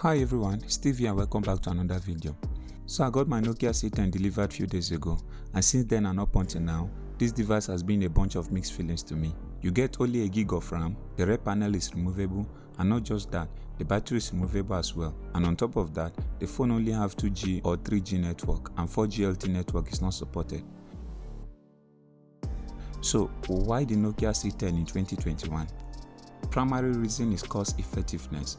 Hi everyone, Steve here and welcome back to another video. So I got my Nokia C10 delivered a few days ago, and since then and up until now, this device has been a bunch of mixed feelings to me. You get only a gig of RAM, the rear panel is removable, and not just that, the battery is removable as well. And on top of that, the phone only have 2G or 3G network, and 4G LTE network is not supported. So why the Nokia C10 in 2021? Primary reason is cost effectiveness.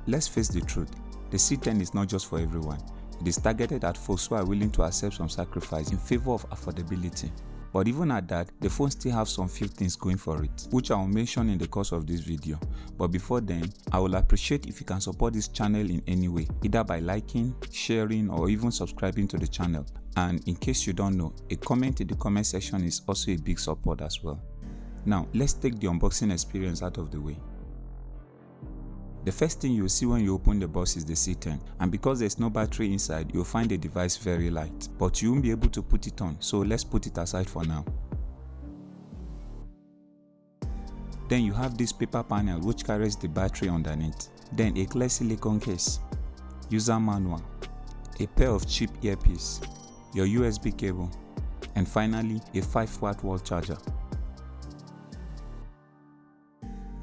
Let's face the truth, the C10 is not just for everyone. It is targeted at folks who are willing to accept some sacrifice in favor of affordability. But even at that, the phone still have some few things going for it, which I will mention in the course of this video. But before then, I will appreciate if you can support this channel in any way, either by liking, sharing, or even subscribing to the channel. And in case you don't know, a comment in the comment section is also a big support as well. Now, let's take the unboxing experience out of the way. The first thing you'll see when you open the box is the C10, and because there's no battery inside, you'll find the device very light, but you won't be able to put it on, so let's put it aside for now. Then you have this paper panel which carries the battery underneath, then a clear silicone case, user manual, a pair of cheap earpiece, your USB cable, and finally a 5-watt wall charger.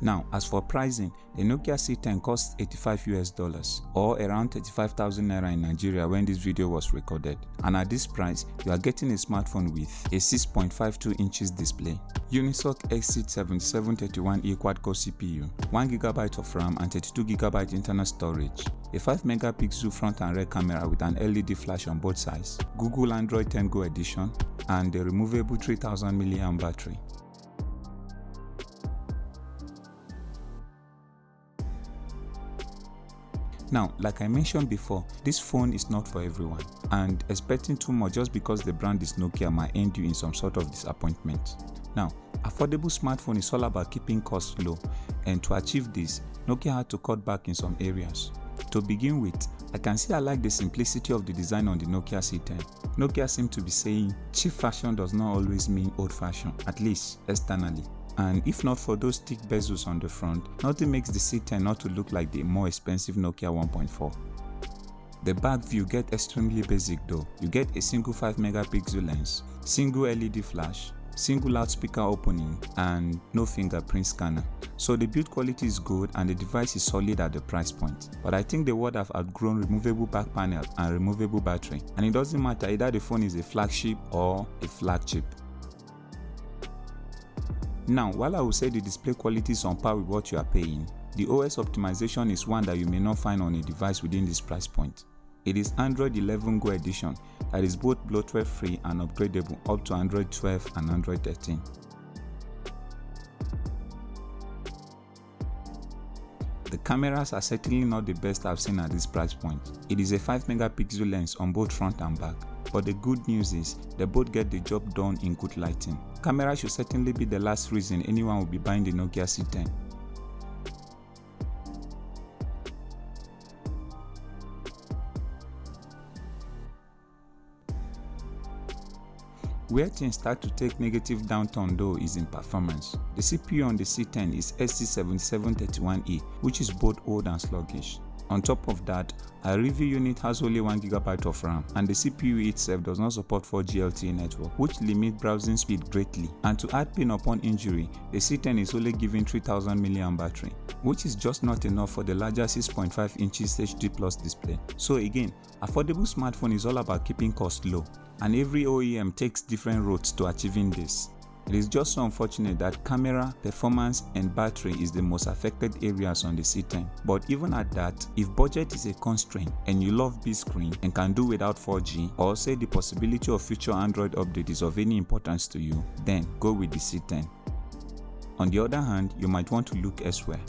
Now, as for pricing, the Nokia C10 costs $85 or around 35,000 naira in Nigeria when this video was recorded. And at this price, you are getting a smartphone with a 6.52 inches display, UNISOC SC7731E quad-core CPU, 1GB of RAM and 32GB internal storage, a 5-megapixel front and rear camera with an LED flash on both sides, Google Android 10 Go edition, and a removable 3000 mAh battery. Now, like I mentioned before, this phone is not for everyone, and expecting too much just because the brand is Nokia might end you in some sort of disappointment. Now, affordable smartphone is all about keeping costs low, and to achieve this, Nokia had to cut back in some areas. To begin with, I can say I like the simplicity of the design on the Nokia C10. Nokia seems to be saying cheap fashion does not always mean old fashion, at least externally. And if not for those thick bezels on the front, nothing makes the C10 not to look like the more expensive Nokia 1.4. The back view gets extremely basic though. You get a single 5-megapixel lens, single LED flash, single loudspeaker opening, and no fingerprint scanner. So the build quality is good and the device is solid at the price point. But I think the world have outgrown removable back panel and removable battery, and it doesn't matter either the phone is a flagship or a flagship. Now, while I will say the display quality is on par with what you are paying, the OS optimization is one that you may not find on a device within this price point. It is Android 11 Go edition that is both bloatware free and upgradable up to Android 12 and Android 13. The cameras are certainly not the best I've seen at this price point. It is a 5-megapixel lens on both front and back, but the good news is they both get the job done in good lighting. Camera should certainly be the last reason anyone will be buying the Nokia C10. Where things start to take negative downturn though is in performance. The CPU on the C10 is SC7731E, which is both old and sluggish. On top of that, our review unit has only 1GB of RAM, and the CPU itself does not support 4G LTE network, which limits browsing speed greatly. And to add pain upon injury, the C10 is only giving 3000 mAh battery, which is just not enough for the larger 6.5 inches HD Plus display. So again, affordable smartphone is all about keeping costs low, and every OEM takes different roads to achieving this. It is just so unfortunate that camera, performance, and battery is the most affected areas on the C10. But even at that, if budget is a constraint and you love big screen and can do without 4G, or say the possibility of future Android update is of any importance to you, then go with the C10. On the other hand, you might want to look elsewhere.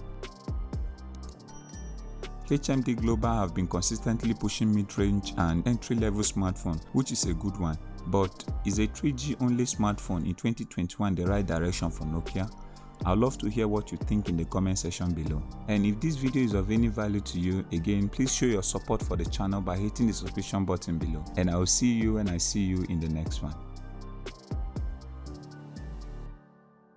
HMD Global have been consistently pushing mid-range and entry-level smartphone, which is a good one. But is a 3G only smartphone in 2021 the right direction for Nokia? I'd love to hear what you think in the comment section below. And if this video is of any value to you, again, please show your support for the channel by hitting the subscription button below. And I will see you when I see you in the next one.